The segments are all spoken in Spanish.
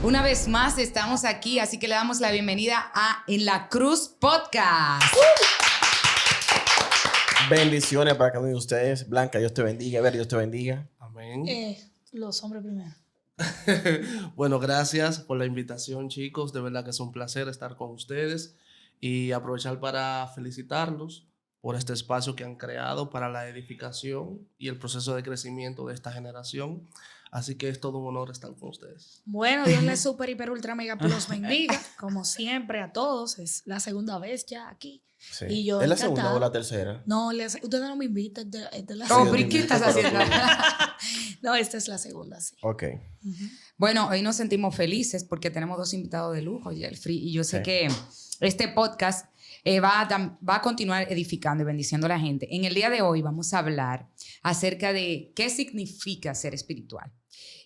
Una vez más estamos aquí, así que le damos la bienvenida a En la Cruz Podcast. Bendiciones para cada uno de ustedes. Blanca, Dios te bendiga. Ver, Dios te bendiga. Amén. Los hombres primero. Bueno, gracias por la invitación, chicos. De verdad que es un placer estar con ustedes y aprovechar para felicitarlos por este espacio que han creado para la edificación y el proceso de crecimiento de esta generación. Así que es todo un honor estar con ustedes. Bueno, Dios les super, hiper, ultra, mega, plus bendiga. Como siempre, a todos. Es la segunda vez ya aquí. Sí. Y yo ¿Es la encantada. segunda o la tercera? No, ustedes no me invitan. Esta es la Oh, segunda. pero ¿qué estás haciendo? No, esta es la segunda, sí. Ok. Bueno, hoy nos sentimos felices porque tenemos dos invitados de lujo, Jeffrey, y yo sé Sí. que este podcast va a continuar edificando y bendiciendo a la gente. En el día de hoy vamos a hablar acerca de qué significa ser espiritual.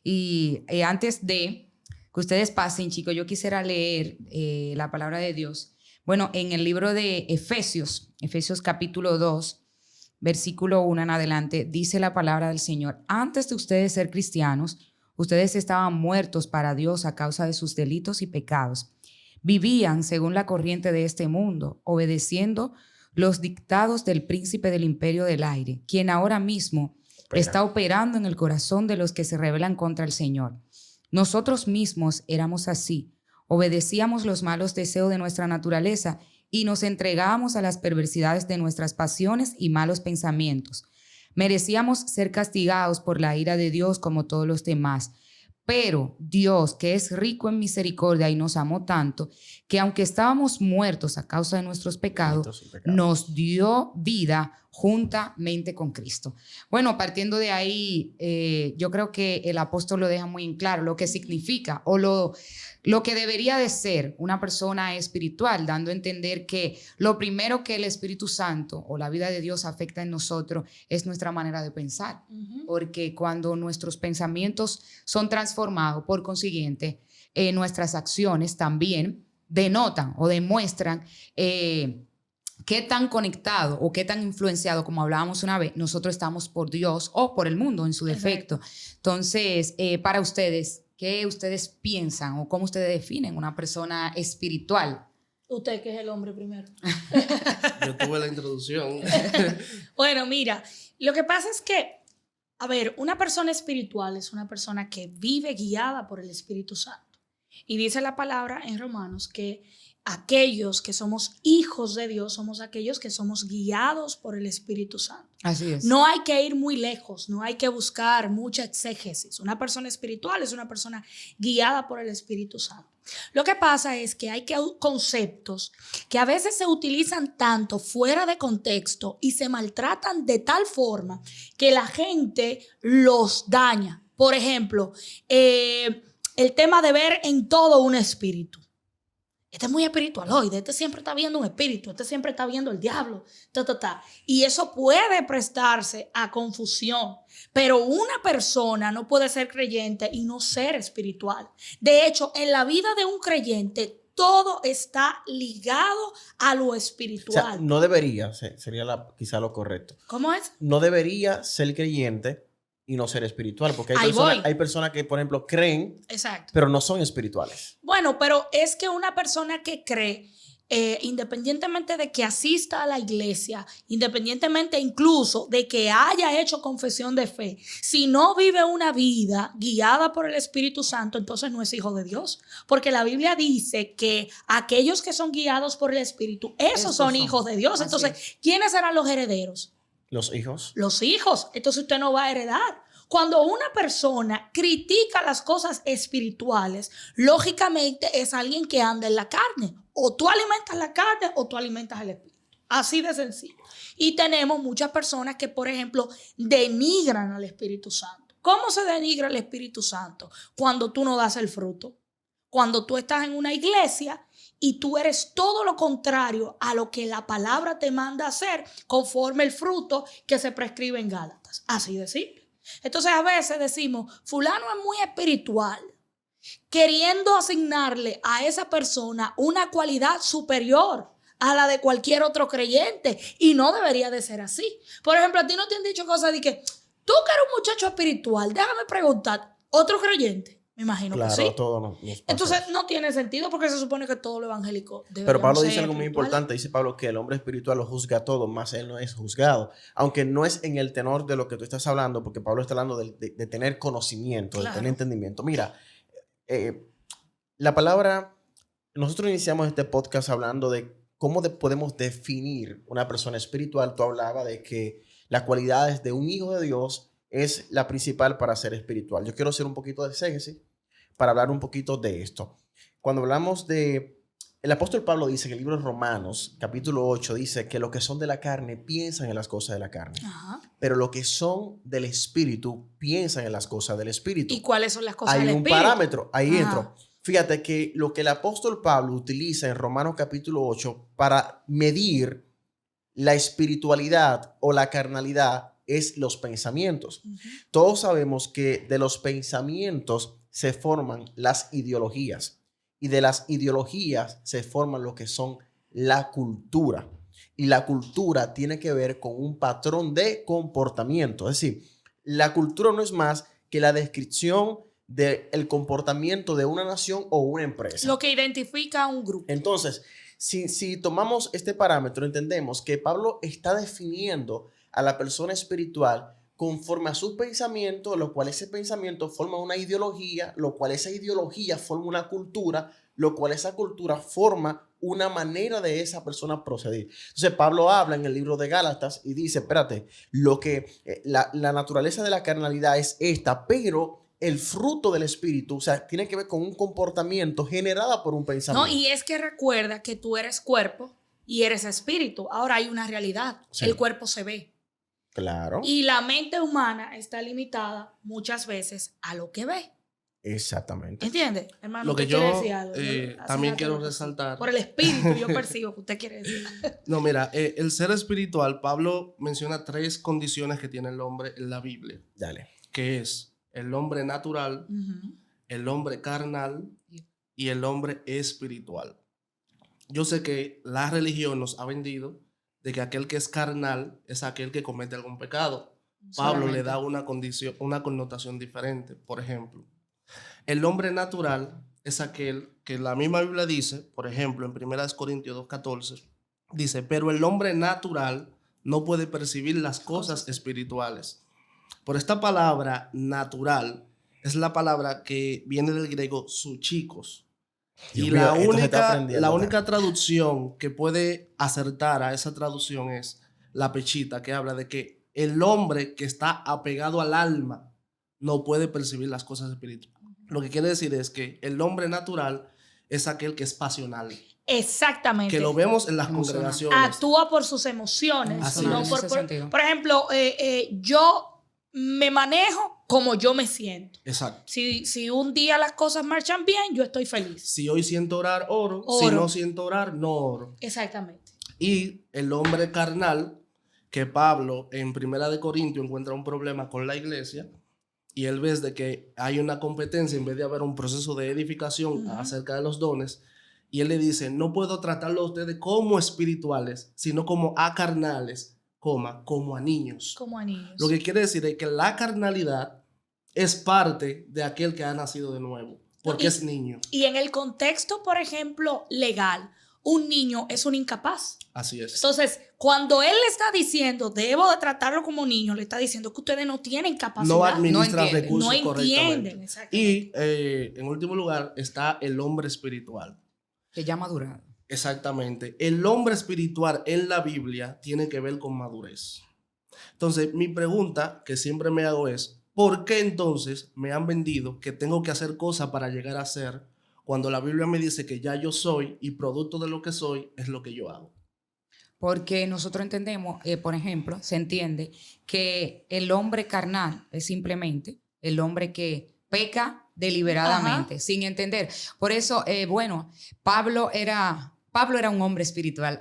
Y antes de que ustedes pasen, chicos, yo quisiera leer la palabra de Dios. Bueno, en el libro de Efesios capítulo 2, versículo 1 en adelante, dice la palabra del Señor: antes de ustedes ser cristianos, ustedes estaban muertos para Dios a causa de sus delitos y pecados. Vivían según la corriente de este mundo, obedeciendo los dictados del príncipe del imperio del aire, quien ahora mismo está operando en el corazón de los que se rebelan contra el Señor. Nosotros mismos éramos así. Obedecíamos los malos deseos de nuestra naturaleza y nos entregábamos a las perversidades de nuestras pasiones y malos pensamientos. Merecíamos ser castigados por la ira de Dios como todos los demás. Pero Dios, que es rico en misericordia y nos amó tanto, que aunque estábamos muertos a causa de nuestros pecados, nos dio vida juntamente con Cristo. Bueno, partiendo de ahí, yo creo que el apóstol lo deja muy en claro, lo que significa o lo que debería de ser una persona espiritual, dando a entender que lo primero que el Espíritu Santo o la vida de Dios afecta en nosotros es nuestra manera de pensar. Porque cuando nuestros pensamientos son transformados, por consiguiente, nuestras acciones también denotan o demuestran qué tan conectado o qué tan influenciado, como hablábamos una vez, nosotros estamos por Dios o por el mundo en su defecto. Entonces, para ustedes, ¿qué ustedes piensan o cómo ustedes definen una persona espiritual? Usted, que es el hombre primero. Yo tuve la introducción. Bueno, mira, lo que pasa es que, a ver, una persona espiritual es una persona que vive guiada por el Espíritu Santo. Y dice la palabra en Romanos que aquellos que somos hijos de Dios somos aquellos que somos guiados por el Espíritu Santo. Así es. No hay que ir muy lejos, no hay que buscar mucha exégesis. Una persona espiritual es una persona guiada por el Espíritu Santo. Lo que pasa es que hay conceptos que a veces se utilizan tanto fuera de contexto y se maltratan de tal forma que la gente los daña. Por ejemplo, el tema de ver en todo un espíritu. Este es muy espiritualoide, este siempre está viendo un espíritu, este siempre está viendo el diablo, Y eso puede prestarse a confusión, pero una persona no puede ser creyente y no ser espiritual. De hecho, en la vida de un creyente, todo está ligado a lo espiritual. O sea, no debería, sería quizá lo correcto. ¿Cómo es? No debería ser creyente y no ser espiritual, porque hay personas que, por ejemplo, creen, Exacto, pero no son espirituales. Bueno, pero es que una persona que cree, independientemente de que asista a la iglesia, independientemente incluso de que haya hecho confesión de fe, si no vive una vida guiada por el Espíritu Santo, entonces no es hijo de Dios. Porque la Biblia dice que aquellos que son guiados por el Espíritu, esos son hijos de Dios. Entonces, ¿quiénes serán los herederos? Los hijos. Los hijos. Entonces usted no va a heredar. Cuando una persona critica las cosas espirituales, lógicamente es alguien que anda en la carne. O tú alimentas la carne o tú alimentas el espíritu. Así de sencillo. Y tenemos muchas personas que, por ejemplo, denigran al Espíritu Santo. ¿Cómo se denigra el Espíritu Santo? Cuando tú no das el fruto. Cuando tú estás en una iglesia y tú eres todo lo contrario a lo que la palabra te manda hacer conforme el fruto que se prescribe en Gálatas. Así de simple. Entonces a veces decimos, fulano es muy espiritual, queriendo asignarle a esa persona una cualidad superior a la de cualquier otro creyente, y no debería de ser así. Por ejemplo, a ti no te han dicho cosas de que tú que eres un muchacho espiritual, déjame preguntar, ¿otro creyente? Me imagino Claro, que sí. a todos nos pasa Entonces eso. no tiene sentido porque se supone que todo lo evangélico debe Pero Pablo ser dice algo muy espiritual. importante. Dice Pablo que el hombre espiritual lo juzga a todo, más él no es juzgado. Aunque no es en el tenor de lo que tú estás hablando, porque Pablo está hablando de tener conocimiento, Claro. de tener entendimiento. Mira, la palabra, nosotros iniciamos este podcast hablando de cómo podemos definir una persona espiritual. Tú hablabas de que las cualidades de un hijo de Dios es la principal para ser espiritual. Yo quiero hacer un poquito de exégesis para hablar un poquito de esto. Cuando hablamos de... El apóstol Pablo dice en el libro de Romanos, capítulo 8, dice que los que son de la carne piensan en las cosas de la carne. Ajá. Pero los que son del espíritu piensan en las cosas del espíritu. ¿Y cuáles son las cosas Hay del un espíritu? parámetro, ahí Ajá. entro. Fíjate que lo que el apóstol Pablo utiliza en Romanos capítulo 8 para medir la espiritualidad o la carnalidad es los pensamientos. Uh-huh. Todos sabemos que de los pensamientos se forman las ideologías y de las ideologías se forman lo que son la cultura. Y la cultura tiene que ver con un patrón de comportamiento. Es decir, la cultura no es más que la descripción del comportamiento de una nación o una empresa. Lo que identifica a un grupo. Entonces, si tomamos este parámetro, entendemos que Pablo está definiendo a la persona espiritual conforme a sus pensamientos, lo cual ese pensamiento forma una ideología, lo cual esa ideología forma una cultura, lo cual esa cultura forma una manera de esa persona proceder. Entonces Pablo habla en el libro de Gálatas y dice, espérate, la naturaleza de la carnalidad es esta, pero el fruto del espíritu, o sea, tiene que ver con un comportamiento generado por un pensamiento. No, y es que recuerda que tú eres cuerpo y eres espíritu. Ahora hay una realidad. Sí. El cuerpo se ve. Claro. Y la mente humana está limitada muchas veces a lo que ve. Exactamente. ¿Entiendes, hermano? Lo que ¿Usted quiere yo decir algo? Hace también rato quiero que- resaltar. Por el espíritu yo percibo que usted quiere decir. No, mira, el ser espiritual, Pablo menciona 3 condiciones que tiene el hombre en la Biblia, Dale. que es el hombre natural, Ujú. el hombre carnal y el hombre espiritual. Yo sé que la religión nos ha vendido de que aquel que es carnal es aquel que comete algún pecado. Pablo le da una connotación diferente. Por ejemplo, el hombre natural es aquel que la misma Biblia dice, por ejemplo, en 1 Corintios 2:14, dice, pero el hombre natural no puede percibir las cosas espirituales. Por esta palabra natural es la palabra que viene del griego suchikos. Dios Y mío, la esto se está única, aprendiendo, la única traducción que puede acertar a esa traducción es la pechita, que habla de que el hombre que está apegado al alma no puede percibir las cosas espirituales. Lo que quiere decir es que el hombre natural es aquel que es pasional, Exactamente. que lo vemos en las Emocional. congregaciones. Actúa por sus emociones. Así no es. por, En ese sentido. por ejemplo, yo me manejo como yo me siento. Exacto. Si un día las cosas marchan bien, yo estoy feliz. Si hoy siento orar, oro. Si Oro. no siento orar, no oro. Exactamente. Y el hombre carnal, que Pablo en 1 Corintios encuentra un problema con la iglesia, y él ve de que hay una competencia en vez de haber un proceso de edificación acerca de los dones, y él le dice, no puedo tratarlo a ustedes como espirituales, sino como a carnales, como a niños. Como a niños. Lo que quiere decir es que la carnalidad es parte de aquel que ha nacido de nuevo, porque Y- es niño. Y en el contexto, por ejemplo, legal, un niño es un incapaz. Así es. Entonces, cuando él le está diciendo, debo de tratarlo como niño, le está diciendo que ustedes no tienen capacidad. No administra entienden. recursos No entienden, correctamente. exactamente. Y en último lugar está el hombre espiritual. Que ya madurado. Exactamente. El hombre espiritual en la Biblia tiene que ver con madurez. Entonces, mi pregunta que siempre me hago es, ¿por qué entonces me han vendido que tengo que hacer cosas para llegar a ser cuando la Biblia me dice que ya yo soy y producto de lo que soy es lo que yo hago? Porque nosotros entendemos, por ejemplo, se entiende que el hombre carnal es simplemente el hombre que peca deliberadamente, sin entender. Por eso, bueno, Pablo era un hombre espiritual.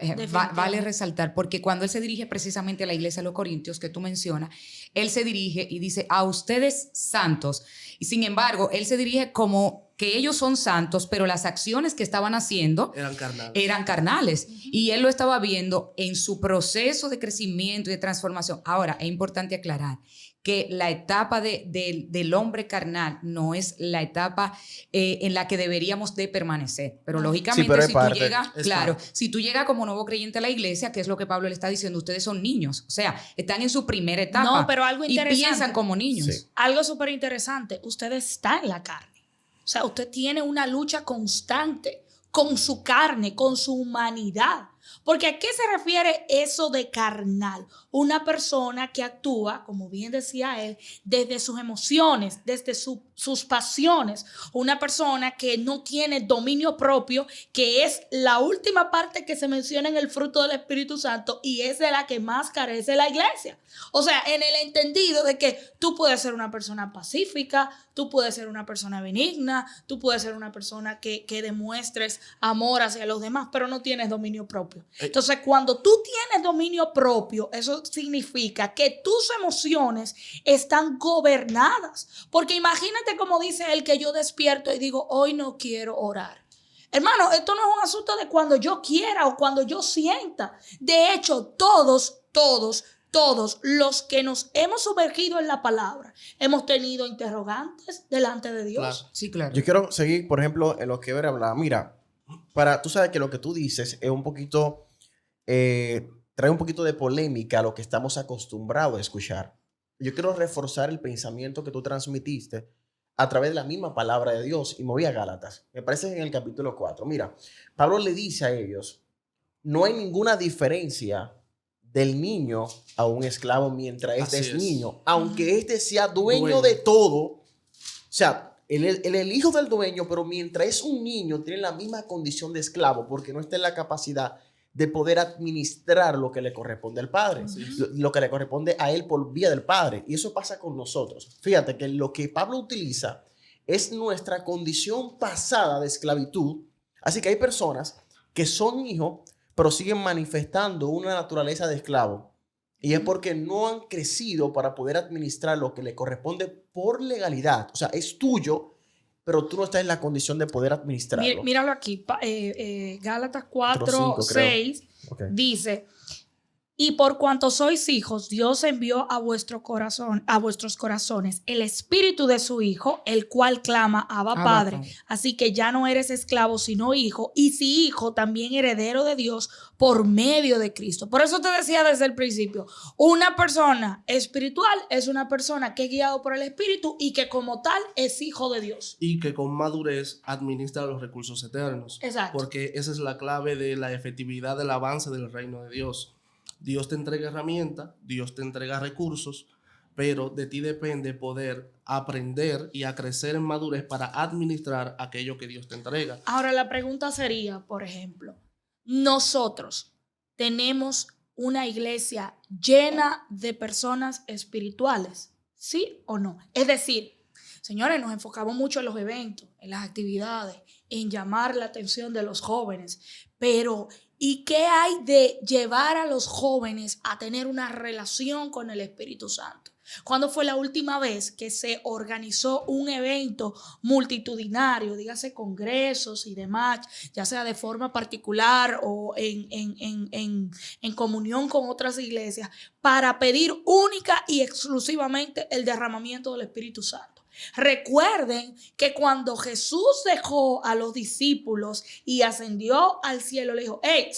Vale resaltar, porque cuando él se dirige precisamente a la iglesia de los Corintios, que tú mencionas, él se dirige y dice, a ustedes santos. Y sin embargo, él se dirige como que ellos son santos, pero las acciones que estaban haciendo Eran carnales. y él lo estaba viendo en su proceso de crecimiento y de transformación. Ahora, es importante aclarar que la etapa del hombre carnal no es la etapa en la que deberíamos de permanecer. Pero lógicamente, pero es si parte, tú llegas, es claro, parte. si tú llegas como nuevo creyente a la iglesia, que es lo que Pablo le está diciendo, ustedes son niños, o sea, están en su primera etapa. No, pero algo y interesante. piensan como niños. Sí. Algo súper interesante, usted está en la carne. O sea, usted tiene una lucha constante con su carne, con su humanidad. Porque ¿a qué se refiere eso de carnal? Una persona que actúa, como bien decía él, desde sus emociones, desde sus pasiones. Una persona que no tiene dominio propio, que es la última parte que se menciona en el fruto del Espíritu Santo y es de la que más carece la iglesia. O sea, en el entendido de que tú puedes ser una persona pacífica, tú puedes ser una persona benigna, tú puedes ser una persona que demuestres amor hacia los demás, pero no tienes dominio propio. Entonces, cuando tú tienes dominio propio, eso significa que tus emociones están gobernadas. Porque imagínate como dice él que yo despierto y digo, hoy no quiero orar. Hermano, esto no es un asunto de cuando yo quiera o cuando yo sienta. De hecho, todos los que nos hemos sumergido en la palabra, hemos tenido interrogantes delante de Dios. Claro. Sí, claro. Yo quiero seguir, por ejemplo, en lo que Ever hablaba. Mira, tú sabes que lo que tú dices es un poquito, trae un poquito de polémica a lo que estamos acostumbrados a escuchar. Yo quiero reforzar el pensamiento que tú transmitiste a través de la misma palabra de Dios y me voy a Gálatas. Me parece en el capítulo 4. Mira, Pablo le dice a ellos, no hay ninguna diferencia del niño a un esclavo mientras este Así es es. niño, aunque este sea dueño Dueño. de todo. O sea, él es el hijo del dueño, pero mientras es un niño tiene la misma condición de esclavo porque no está en la capacidad de poder administrar lo que le corresponde al padre, lo que le corresponde a él por vía del padre. Y eso pasa con nosotros. Fíjate que lo que Pablo utiliza es nuestra condición pasada de esclavitud. Así que hay personas que son hijos, pero siguen manifestando una naturaleza de esclavo. Y es porque no han crecido para poder administrar lo que le corresponde por legalidad. O sea, es tuyo, pero tú no estás en la condición de poder administrarlo. Míralo aquí, Gálatas 4, 4:5 creo. 6 Okay. dice, y por cuanto sois hijos, Dios envió a vuestros corazones el espíritu de su Hijo, el cual clama, Abba, Abba, Padre. Padre. Así que ya no eres esclavo, sino hijo, y si hijo, también heredero de Dios por medio de Cristo. Por eso te decía desde el principio, una persona espiritual es una persona que es guiado por el Espíritu y que como tal es hijo de Dios. Y que con madurez administra los recursos eternos. Exacto. Porque esa es la clave de la efectividad del avance del reino de Dios. Dios te entrega herramientas, Dios te entrega recursos, pero de ti depende poder aprender y a crecer en madurez para administrar aquello que Dios te entrega. Ahora la pregunta sería, por ejemplo, nosotros tenemos una iglesia llena de personas espirituales, ¿sí o no? Es decir, señores, nos enfocamos mucho en los eventos, en las actividades, en llamar la atención de los jóvenes, pero ¿y qué hay de llevar a los jóvenes a tener una relación con el Espíritu Santo? ¿Cuándo fue la última vez que se organizó un evento multitudinario, dígase congresos y demás, ya sea de forma particular o en comunión con otras iglesias, para pedir única y exclusivamente el derramamiento del Espíritu Santo? Recuerden que cuando Jesús dejó a los discípulos y ascendió al cielo, le dijo, hey,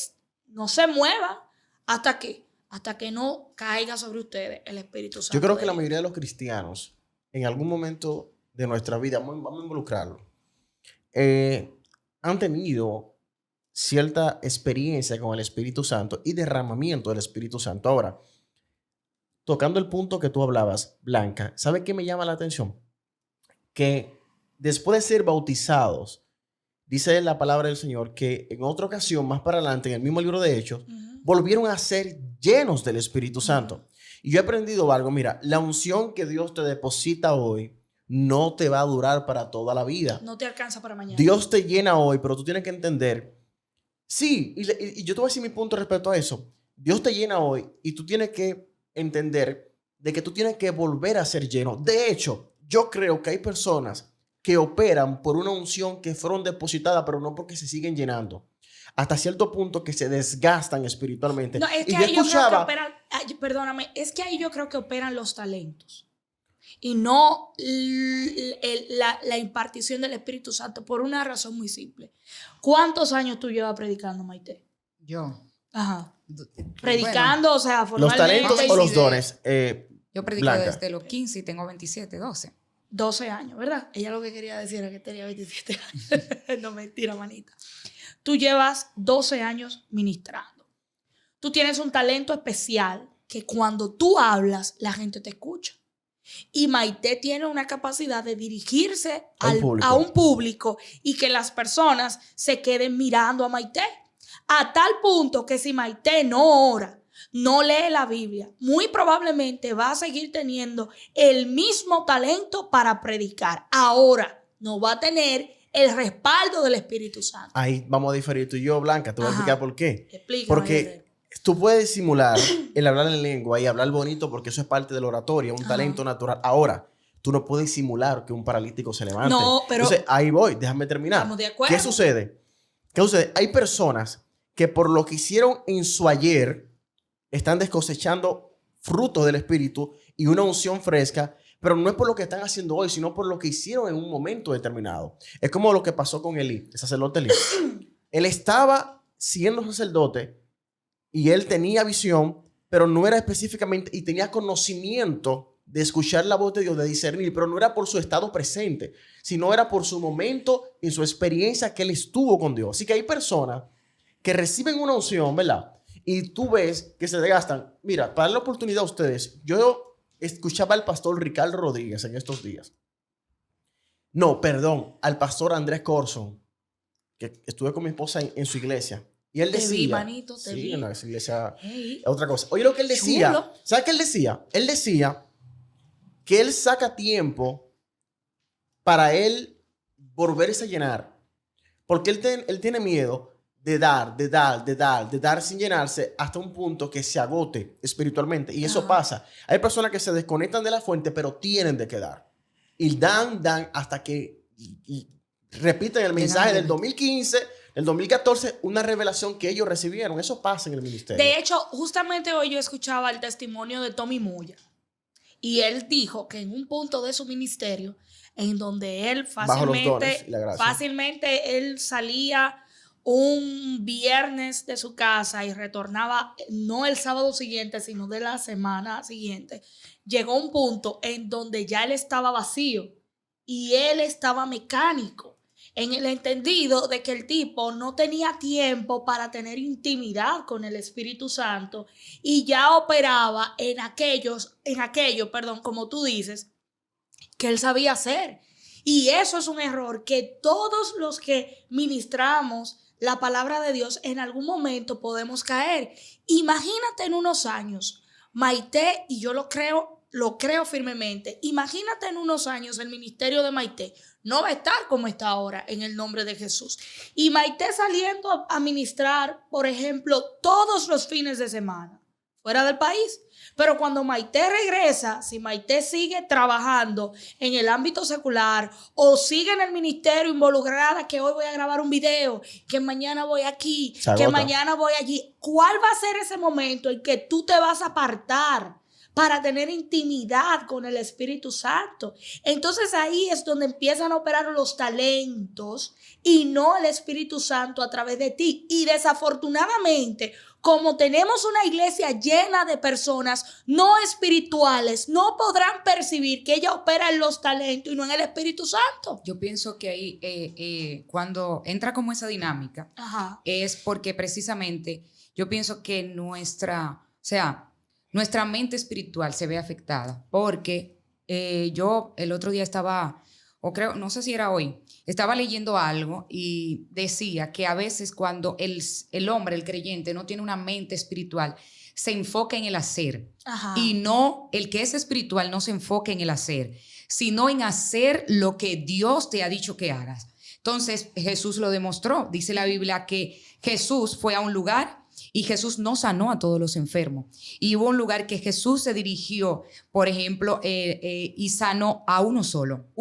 no se muevan hasta que no caiga sobre ustedes el Espíritu Santo. Yo creo que de la Dios. mayoría de los cristianos, en algún momento de nuestra vida, vamos a involucrarlo, han tenido cierta experiencia con el Espíritu Santo y derramamiento del Espíritu Santo. Ahora, tocando el punto que tú hablabas, Blanca, ¿sabe qué me llama la atención? Que después de ser bautizados, dice la palabra del Señor que en otra ocasión, más para adelante, en el mismo libro de Hechos, volvieron a ser llenos del Espíritu Santo. Y yo he aprendido algo, mira, la unción que Dios te deposita hoy no te va a durar para toda la vida. No te alcanza para mañana. Dios te llena hoy, pero tú tienes que entender, sí, y yo te voy a decir mi punto respecto a eso. Dios te llena hoy y tú tienes que entender de que tú tienes que volver a ser lleno. De hecho, yo creo que hay personas que operan por una unción que fueron depositadas, pero no porque se siguen llenando. Hasta cierto punto que se desgastan espiritualmente. No, es que y yo ahí yo creo que escuchaba, operan, perdóname, es que ahí yo creo que operan los talentos. y no la impartición del Espíritu Santo por una razón muy simple. ¿Cuántos años tú llevas predicando, Maite? Yo. Ajá. Bueno, Predicando, o sea, ¿Los formalmente. talentos o los dones? yo predico Blanca. desde los 15 y tengo 27, 12. 12 años, ¿verdad? Ella lo que quería decir era que tenía 27 años. No, mentira, manita. Tú llevas 12 años ministrando. Tú tienes un talento especial que cuando tú hablas, la gente te escucha. Y Maite tiene una capacidad de dirigirse a un público y que las personas se queden mirando a Maite. A tal punto que si Maite no ora, no lee la Biblia, muy probablemente va a seguir teniendo el mismo talento para predicar. Ahora no va a tener el respaldo del Espíritu Santo. Ahí vamos a diferir tú y yo, Blanca. Te voy a explicar por qué. Explícame. Porque tú puedes simular el hablar en lengua y hablar bonito porque eso es parte de la oratoria, un talento natural. Ahora, tú no puedes simular que un paralítico se levante. No, pero... Entonces, ahí voy, déjame terminar. Estamos de acuerdo. ¿Qué sucede? Hay personas que por lo que hicieron en su ayer están descosechando frutos del Espíritu y una unción fresca, pero no es por lo que están haciendo hoy, sino por lo que hicieron en un momento determinado. Es como lo que pasó con Elí, el sacerdote Elí. Él estaba siendo sacerdote y él tenía visión, pero no era específicamente, y tenía conocimiento de escuchar la voz de Dios, de discernir, pero no era por su estado presente, sino era por su momento y su experiencia que él estuvo con Dios. Así que hay personas que reciben una unción, ¿verdad? Y tú ves que se desgastan. Mira, para darle la oportunidad a ustedes, yo escuchaba al pastor Ricardo Rodríguez en estos días. No, perdón, al pastor Andrés Corson, que estuve con mi esposa en su iglesia. Y él decía... Te vi, manito, te vi. Sí, no, esa iglesia Hey. es otra cosa. Oye, lo que él decía. Chulo. ¿Sabes qué él decía? Él decía que él saca tiempo para él volverse a llenar. Porque él tiene miedo de dar sin llenarse hasta un punto que se agote espiritualmente. Y eso pasa. Hay personas que se desconectan de la fuente, pero tienen de quedar. Y dan hasta que y repiten el mensaje del 2015, del 2014, una revelación que ellos recibieron. Eso pasa en el ministerio. De hecho, justamente hoy yo escuchaba el testimonio de Tommy Moya. Y él dijo que en un punto de su ministerio, en donde él fácilmente él salía un viernes de su casa y retornaba no el sábado siguiente, sino de la semana siguiente, llegó un punto en donde ya él estaba vacío y él estaba mecánico, en el entendido de que el tipo no tenía tiempo para tener intimidad con el Espíritu Santo y ya operaba en aquello, como tú dices, que él sabía hacer. Y eso es un error que todos los que ministramos la palabra de Dios en algún momento podemos caer. Imagínate en unos años, Maite, y yo lo creo firmemente, imagínate en unos años el ministerio de Maite no va a estar como está ahora en el nombre de Jesús. Y Maite saliendo a ministrar, por ejemplo, todos los fines de semana fuera del país. Pero cuando Maite regresa, si Maite sigue trabajando en el ámbito secular o sigue en el ministerio involucrada, que hoy voy a grabar un video, que mañana voy aquí, que mañana voy allí, ¿cuál va a ser ese momento en que tú te vas a apartar para tener intimidad con el Espíritu Santo? Entonces ahí es donde empiezan a operar los talentos y no el Espíritu Santo a través de ti. Y desafortunadamente, como tenemos una iglesia llena de personas no espirituales, no podrán percibir que ella opera en los talentos y no en el Espíritu Santo. Yo pienso que ahí, cuando entra como esa dinámica, es porque precisamente yo pienso que nuestra mente espiritual se ve afectada. Porque yo el otro día estaba, o creo, no sé si era hoy, estaba leyendo algo y decía que a veces cuando el hombre, el creyente, no tiene una mente espiritual, se enfoca en el hacer. Y no, el que es espiritual no se enfoca en el hacer, sino en hacer lo que Dios te ha dicho que hagas. Entonces Jesús lo demostró. Dice la Biblia que Jesús fue a un lugar y Jesús no sanó a todos los enfermos. Y hubo un lugar que Jesús se dirigió, por ejemplo, y sanó a uno solo.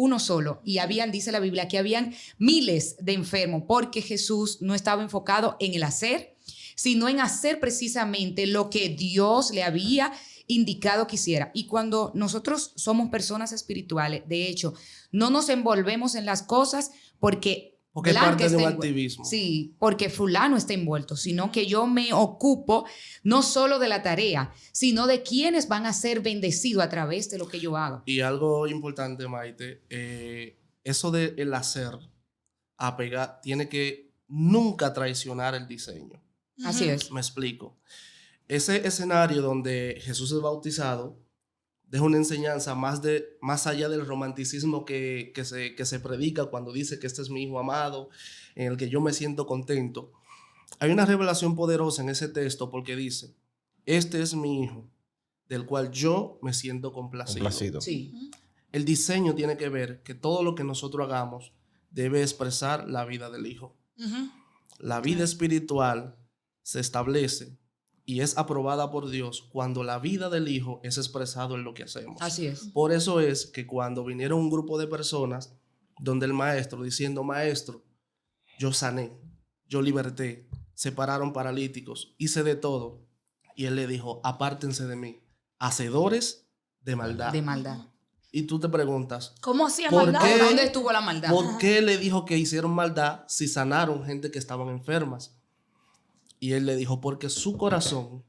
Y dice la Biblia, que habían miles de enfermos, porque Jesús no estaba enfocado en el hacer, sino en hacer precisamente lo que Dios le había indicado que hiciera. Y cuando nosotros somos personas espirituales, de hecho, no nos envolvemos en las cosas porque es parte de un activismo. Sí, porque fulano está envuelto, sino que yo me ocupo no solo de la tarea, sino de quienes van a ser bendecidos a través de lo que yo hago. Y algo importante, Maite, eso del hacer, tiene que nunca traicionar el diseño. Así es. Me explico. Ese escenario donde Jesús es bautizado deja una enseñanza más allá del romanticismo que se predica cuando dice que este es mi hijo amado, en el que yo me siento contento. Hay una revelación poderosa en ese texto porque dice, este es mi hijo, del cual yo me siento complacido. Sí. El diseño tiene que ver que todo lo que nosotros hagamos debe expresar la vida del hijo. La vida espiritual se establece y es aprobada por Dios cuando la vida del hijo es expresado en lo que hacemos. Así es. Por eso es que cuando vinieron un grupo de personas donde el maestro diciendo, maestro, yo sané, yo liberté, separaron paralíticos, hice de todo. Y él le dijo, apártense de mí, hacedores de maldad. De maldad. Y tú te preguntas, ¿cómo hacía ¿por maldad? qué? ¿Dónde estuvo la maldad? ¿por qué le dijo que hicieron maldad si sanaron gente que estaban enfermas? Y él le dijo, porque su corazón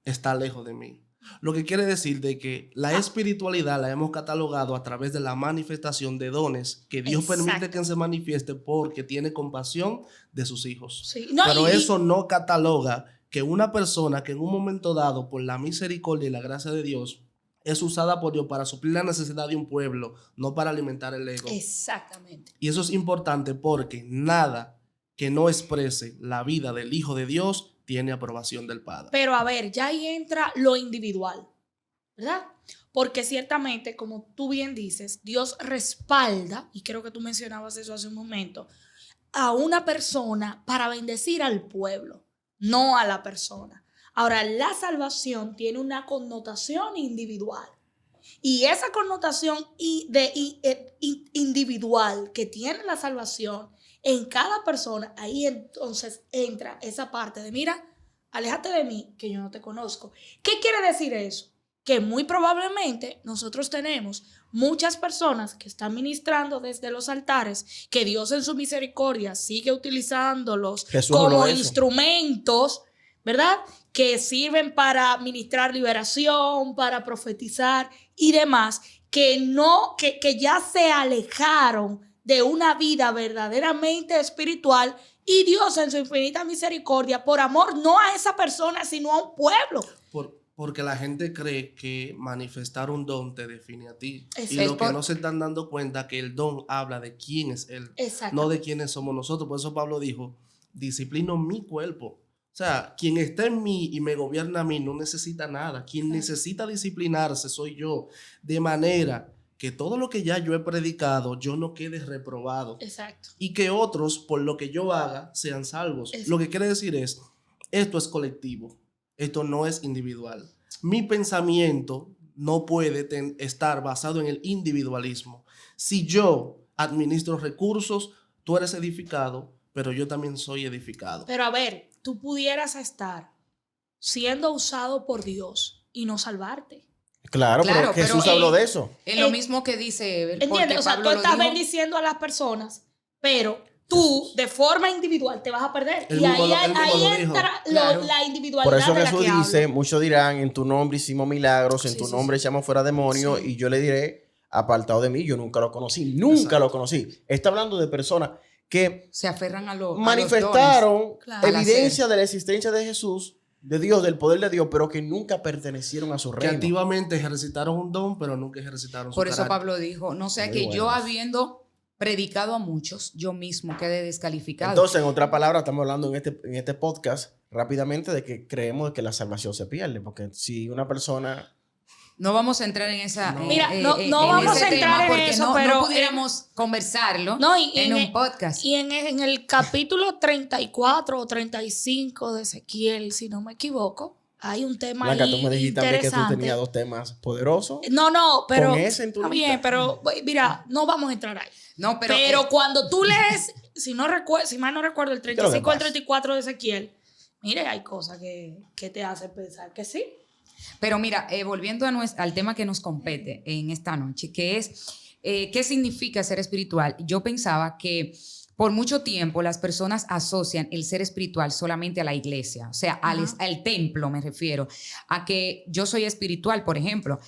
está lejos de mí. Lo que quiere decir de que la espiritualidad la hemos catalogado a través de la manifestación de dones que Dios permite que se manifieste porque tiene compasión de sus hijos. Sí. No, pero eso no cataloga que una persona que en un momento dado, por la misericordia y la gracia de Dios, es usada por Dios para suplir la necesidad de un pueblo, no para alimentar el ego. Exactamente. Y eso es importante porque nada que no exprese la vida del Hijo de Dios tiene aprobación del Padre. Pero a ver, ya ahí entra lo individual, ¿verdad? Porque ciertamente, como tú bien dices, Dios respalda, y creo que tú mencionabas eso hace un momento, a una persona para bendecir al pueblo, no a la persona. Ahora, la salvación tiene una connotación individual. Y esa connotación individual que tiene la salvación en cada persona, ahí entonces entra esa parte de, mira, aléjate de mí, que yo no te conozco. ¿Qué quiere decir eso? Que muy probablemente nosotros tenemos muchas personas que están ministrando desde los altares, que Dios en su misericordia sigue utilizándolos como instrumentos, ¿verdad? Que sirven para ministrar liberación, para profetizar y demás, que ya se alejaron de una vida verdaderamente espiritual, y Dios en su infinita misericordia, por amor no a esa persona, sino a un pueblo. Porque la gente cree que manifestar un don te define a ti. Y lo que no se están dando cuenta que el don habla de quién es Él, no de quiénes somos nosotros. Por eso Pablo dijo, disciplino mi cuerpo. O sea, quien está en mí y me gobierna a mí no necesita nada. Quien necesita disciplinarse soy yo. De manera que todo lo que ya yo he predicado, yo no quede reprobado. Exacto. Y que otros, por lo que yo haga, sean salvos. Exacto. Lo que quiere decir es, esto es colectivo, esto no es individual. Mi pensamiento no puede estar basado en el individualismo. Si yo administro recursos, tú eres edificado, pero yo también soy edificado. Pero a ver, tú pudieras estar siendo usado por Dios y no salvarte. Claro, pero Jesús habló de eso. Es lo mismo que dice. ¿Entiendes? O sea, tú estás bendiciendo a las personas, pero tú de forma individual te vas a perder. Y ahí entra la individualidad. Por eso de Jesús la que dice, hablo. muchos dirán, en tu nombre hicimos milagros, en tu nombre echamos fuera demonios, y yo le diré, apartado de mí, yo nunca lo conocí, lo conocí. Está hablando de personas que se aferran a manifestaron evidencia de la existencia de Jesús, de Dios, del poder de Dios, pero que nunca pertenecieron a su reino. Que activamente ejercitaron un don, pero nunca ejercitaron su Por eso carácter. Pablo dijo, no sea que yo habiendo predicado a muchos, yo mismo quede descalificado. Entonces, en otra palabra, estamos hablando en este podcast rápidamente de que creemos que la salvación se pierde, porque si una persona... No vamos a entrar en esa. Mira, no vamos a entrar en eso, pero no pudiéramos conversarlo en un podcast. Y en el capítulo 34 o 35 de Ezequiel, si no me equivoco, hay un tema Blanca, ahí tú me dijiste también que tú interesante. tenías 2 temas poderosos. No, pero con ese en tu está lista. bien, pero mira, no vamos a entrar ahí. No, pero cuando tú lees, si mal no recuerdo, el 35 o el 34 de Ezequiel, mire, hay cosas que te hacen pensar que sí. Pero mira, volviendo al tema que nos compete en esta noche, que es qué significa ser espiritual. Yo pensaba que por mucho tiempo las personas asocian el ser espiritual solamente a la iglesia, o sea, al templo me refiero, a que yo soy espiritual, por ejemplo.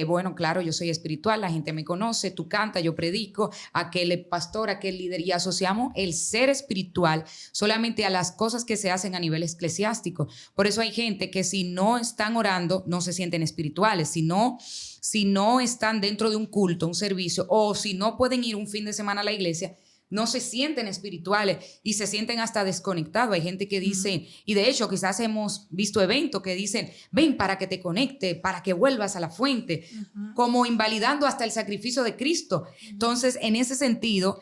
Bueno, claro, yo soy espiritual, la gente me conoce, tú cantas, yo predico, aquel pastor, aquel líder, y asociamos el ser espiritual solamente a las cosas que se hacen a nivel eclesiástico. Por eso hay gente que si no están orando, no se sienten espirituales, si no están dentro de un culto, un servicio, o si no pueden ir un fin de semana a la iglesia, no se sienten espirituales y se sienten hasta desconectados. Hay gente que dice, y de hecho quizás hemos visto eventos que dicen, ven para que te conecte, para que vuelvas a la fuente, como invalidando hasta el sacrificio de Cristo. Entonces, en ese sentido,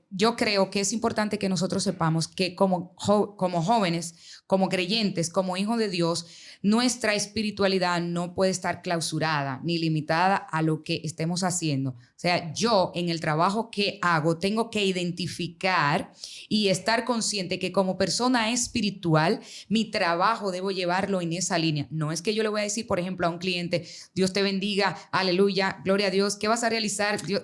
yo creo que es importante que nosotros sepamos que como jóvenes, como creyentes, como hijos de Dios, nuestra espiritualidad no puede estar clausurada ni limitada a lo que estemos haciendo. O sea, yo en el trabajo que hago tengo que identificar y estar consciente que como persona espiritual, mi trabajo debo llevarlo en esa línea. No es que yo le voy a decir, por ejemplo, a un cliente, Dios te bendiga, aleluya, gloria a Dios, ¿qué vas a realizar? Dios,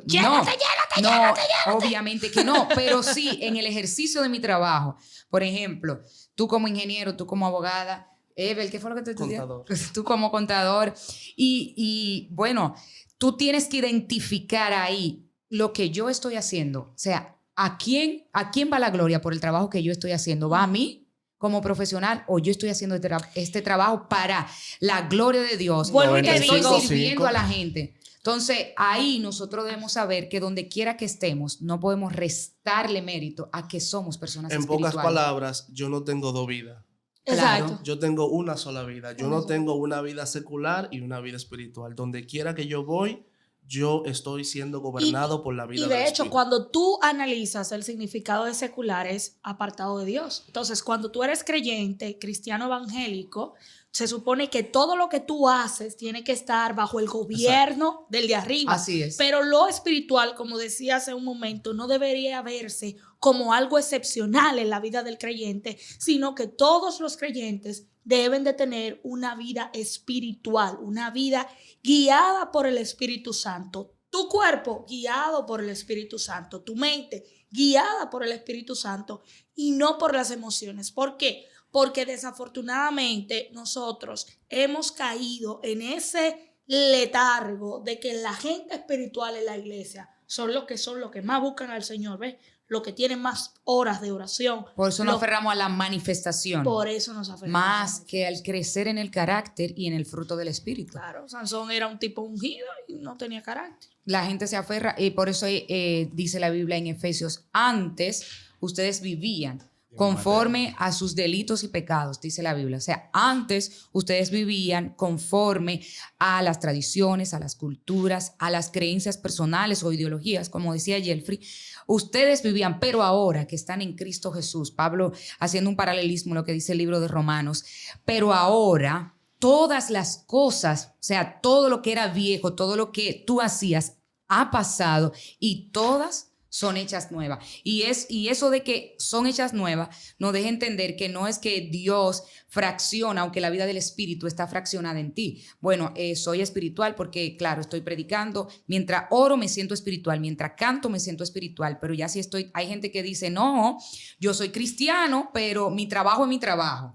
obviamente que no, pero sí en el ejercicio de mi trabajo. Por ejemplo, tú como ingeniero, tú como abogada, Evel, ¿qué fue lo que te estudiaste? Contador. Tú como contador. Y bueno, tú tienes que identificar ahí lo que yo estoy haciendo. O sea, ¿a quién va la gloria por el trabajo que yo estoy haciendo? ¿Va a mí como profesional o yo estoy haciendo este trabajo para la gloria de Dios? Estoy sirviendo a la gente. Entonces, ahí nosotros debemos saber que donde quiera que estemos, no podemos restarle mérito a que somos personas espirituales. En pocas palabras, yo no tengo dos vidas. Exacto. Claro. Yo tengo una sola vida. Yo no tengo una vida secular y una vida espiritual. Donde quiera que yo voy, yo estoy siendo gobernado por la vida del Espíritu. Y de hecho, Espíritu. cuando tú analizas el significado de secular, es apartado de Dios. Entonces, cuando tú eres creyente, cristiano evangélico, se supone que todo lo que tú haces tiene que estar bajo el gobierno del de arriba. Así es. Pero lo espiritual, como decía hace un momento, no debería verse como algo excepcional en la vida del creyente, sino que todos los creyentes deben de tener una vida espiritual, una vida guiada por el Espíritu Santo. Tu cuerpo guiado por el Espíritu Santo, tu mente guiada por el Espíritu Santo y no por las emociones. ¿Por qué? Porque desafortunadamente nosotros hemos caído en ese letargo de que la gente espiritual en la iglesia son los que más buscan al Señor, ¿ves? Los que tienen más horas de oración. Por eso nos aferramos a la manifestación. Por eso nos aferramos. Más que al crecer en el carácter y en el fruto del Espíritu. Claro, Sansón era un tipo ungido y no tenía carácter. La gente se aferra y por eso dice la Biblia en Efesios, antes ustedes vivían conforme a sus delitos y pecados, dice la Biblia. O sea, antes ustedes vivían conforme a las tradiciones, a las culturas, a las creencias personales o ideologías, como decía Jeffrey. Ustedes vivían, pero ahora que están en Cristo Jesús, Pablo haciendo un paralelismo, lo que dice el libro de Romanos, pero ahora todas las cosas, o sea, todo lo que era viejo, todo lo que tú hacías ha pasado y todas son hechas nuevas. Y eso de que son hechas nuevas nos deja entender que no es que Dios fracciona, aunque la vida del Espíritu está fraccionada en ti. Bueno, soy espiritual porque, claro, estoy predicando. Mientras oro me siento espiritual, mientras canto me siento espiritual, pero ya si hay gente que dice, no, yo soy cristiano, pero mi trabajo es mi trabajo.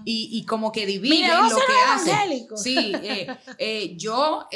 Y como que dividen lo que hacen. Sí, yo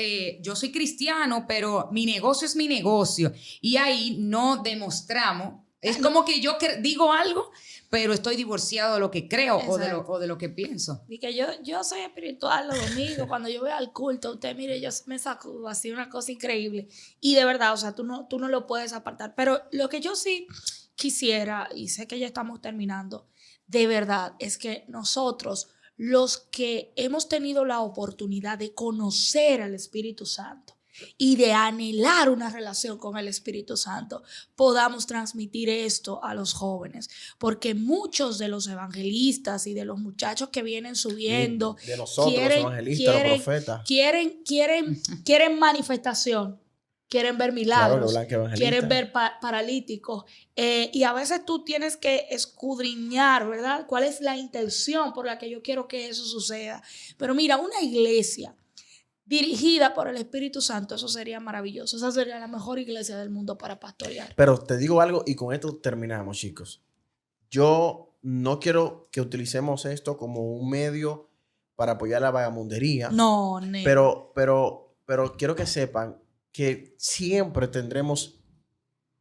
soy cristiano, pero mi negocio es mi negocio. Y ahí no demostramos. Es como que yo digo algo, pero estoy divorciado de lo que creo o de lo que pienso. Y que yo soy espiritual los domingos, cuando yo voy al culto, usted mire, yo me sacudo así, una cosa increíble. Y de verdad, o sea, tú no lo puedes apartar. Pero lo que yo sí quisiera, y sé que ya estamos terminando, de verdad, es que nosotros, los que hemos tenido la oportunidad de conocer al Espíritu Santo, y de anhelar una relación con el Espíritu Santo, podamos transmitir esto a los jóvenes, porque muchos de los evangelistas y de los muchachos que vienen subiendo, de nosotros los evangelistas, los profetas, quieren manifestación, quieren ver Claro, milagros, que Blanca Evangelista. quieren ver paralíticos. Y a veces tú tienes que escudriñar, ¿verdad? ¿Cuál es la intención por la que yo quiero que eso suceda? Pero mira, una iglesia dirigida por el Espíritu Santo, eso sería maravilloso. Esa sería la mejor iglesia del mundo para pastorear. Pero te digo algo y con esto terminamos, chicos. Yo no quiero que utilicemos esto como un medio para apoyar la vagamundería. No, Pero quiero que sepan que siempre tendremos,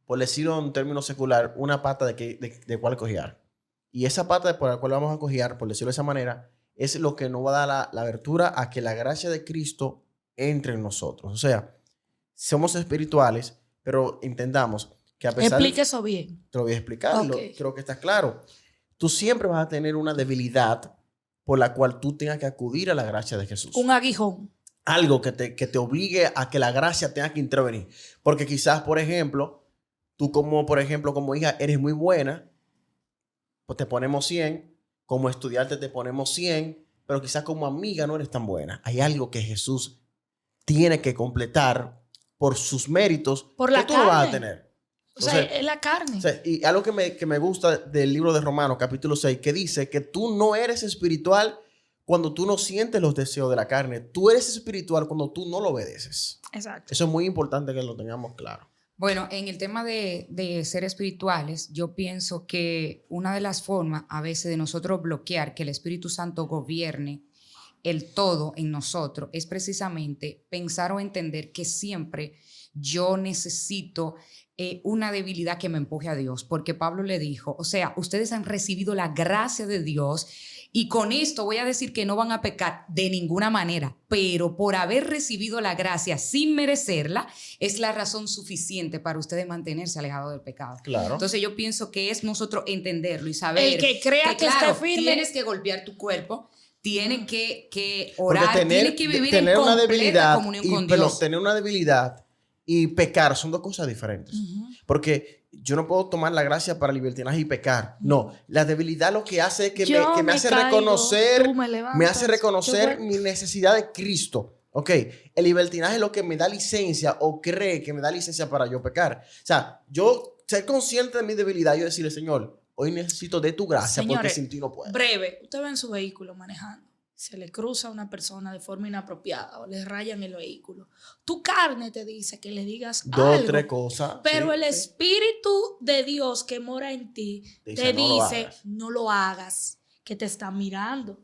por decirlo en términos secular, una pata de cuál cojear. Y esa pata por la cual vamos a cojear, por decirlo de esa manera, es lo que nos va a dar la abertura a que la gracia de Cristo entre en nosotros. O sea, somos espirituales, pero entendamos que a pesar explique eso bien. te lo voy a explicar, Ok. creo que está claro. Tú siempre vas a tener una debilidad por la cual tú tengas que acudir a la gracia de Jesús. Un aguijón. Algo que te obligue a que la gracia tenga que intervenir. Porque quizás, por ejemplo, tú como hija eres muy buena, pues te ponemos 100, como estudiante te ponemos 100, pero quizás como amiga no eres tan buena. Hay algo que Jesús tiene que completar por sus méritos Por que la tú no vas a carne. tener. O sea, es la carne. O sea, y algo que me gusta del libro de Romanos, capítulo 6, que dice que tú no eres espiritual cuando tú no sientes los deseos de la carne. Tú eres espiritual cuando tú no lo obedeces. Exacto. Eso es muy importante que lo tengamos claro. Bueno, en el tema de ser espirituales, yo pienso que una de las formas a veces de nosotros bloquear que el Espíritu Santo gobierne el todo en nosotros es precisamente pensar o entender que siempre yo necesito una debilidad que me empuje a Dios, porque Pablo le dijo, o sea, ustedes han recibido la gracia de Dios y con esto voy a decir que no van a pecar de ninguna manera, pero por haber recibido la gracia sin merecerla, es la razón suficiente para ustedes mantenerse alejados del pecado. Claro. Entonces yo pienso que es nosotros entenderlo y saber El que crea que claro, esté firme. tienes que golpear tu cuerpo, tienes que orar, Porque tienes que vivir tener en una completa debilidad comunión con pero Dios. tener una debilidad y pecar son dos cosas diferentes. Ujú. Porque yo no puedo tomar la gracia para libertinaje y pecar. No, la debilidad lo que hace es que Yo me hace caigo, reconocer, tú me levantas. me hace reconocer Yo mi necesidad de Cristo. Ok, el libertinaje es lo que me da licencia o cree que me da licencia para yo pecar. O sea, yo ser consciente de mi debilidad, yo decirle, Señor, hoy necesito de tu gracia porque Señores, sin ti no puedo. breve, usted va en su vehículo manejando, se le cruza a una persona de forma inapropiada o le rayan el vehículo. Tu carne te dice que le digas Dos, algo, tres cosas. pero sí, el sí. Espíritu de Dios que mora en ti te No lo dice, hagas. no lo hagas, que te está mirando.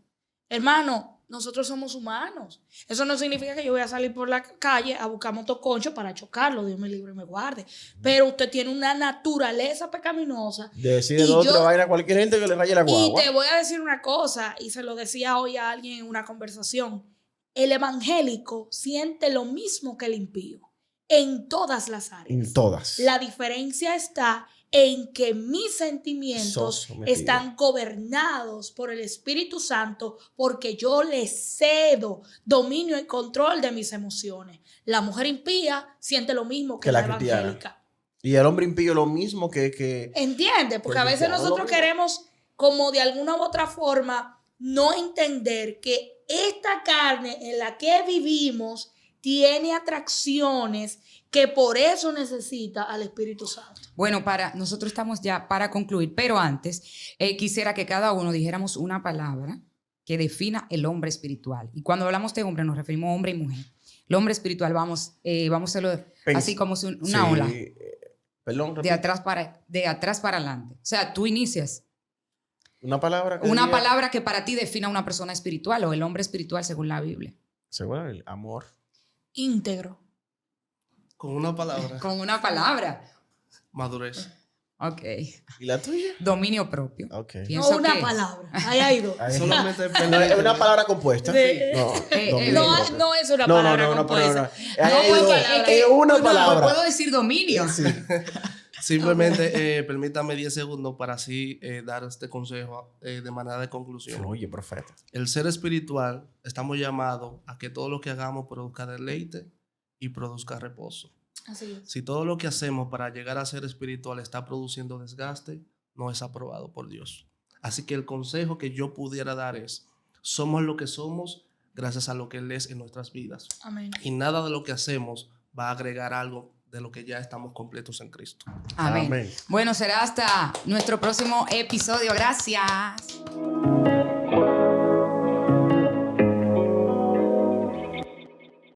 Hermano, nosotros somos humanos. Eso no significa que yo voy a salir por la calle a buscar motoconcho para chocarlo. Dios me libre y me guarde. Pero usted tiene una naturaleza pecaminosa. De decir Y dos, yo- tres vainas a cualquier gente que le raye la Y guagua. te voy a decir una cosa, y se lo decía hoy a alguien en una conversación. El evangélico siente lo mismo que el impío en todas las áreas. En todas. La diferencia está en que mis sentimientos Sos sometido. están gobernados por el Espíritu Santo porque yo le cedo dominio y control de mis emociones. La mujer impía siente lo mismo que Que la la cristiana. evangélica. Y el hombre impío lo mismo que ¿Entiendes? Porque a Pues, veces ya, nosotros lo mismo. queremos, como de alguna u otra forma, no entender que esta carne en la que vivimos tiene atracciones que por eso necesita al Espíritu Santo. Bueno, nosotros estamos ya para concluir, pero antes quisiera que cada uno dijéramos una palabra que defina el hombre espiritual. Y cuando hablamos de hombre nos referimos a hombre y mujer. El hombre espiritual vamos a hacerlo así como si una Sí, ola, perdón, de repite. atrás para adelante. O sea, tú inicias Una palabra que una diga- palabra que para ti defina una persona espiritual o el hombre espiritual según la Biblia. Seguro, el amor. Íntegro. Con una palabra, Con una palabra. madurez. Ok. ¿Y la tuya? Dominio propio. Ok. Pienso No una que- palabra. Ahí hay dos. Ahí- Solamente No, es una palabra compuesta. De- No, dominio No, propio. no es una No, palabra no, compuesta. Ahí hay porque dos. es que- Es una No, palabra. puedo decir dominio. Sí. Simplemente permítame 10 segundos para así dar este consejo de manera de conclusión. Oye, profeta. El ser espiritual, estamos llamados a que todo lo que hagamos produzca deleite y produzca reposo. Así es. Si todo lo que hacemos para llegar a ser espiritual está produciendo desgaste, no es aprobado por Dios. Así que el consejo que yo pudiera dar es, somos lo que somos gracias a lo que Él es en nuestras vidas. Amén. Y nada de lo que hacemos va a agregar algo de lo que ya estamos completos en Cristo. Amén. Amén. Bueno, será hasta nuestro próximo episodio. Gracias.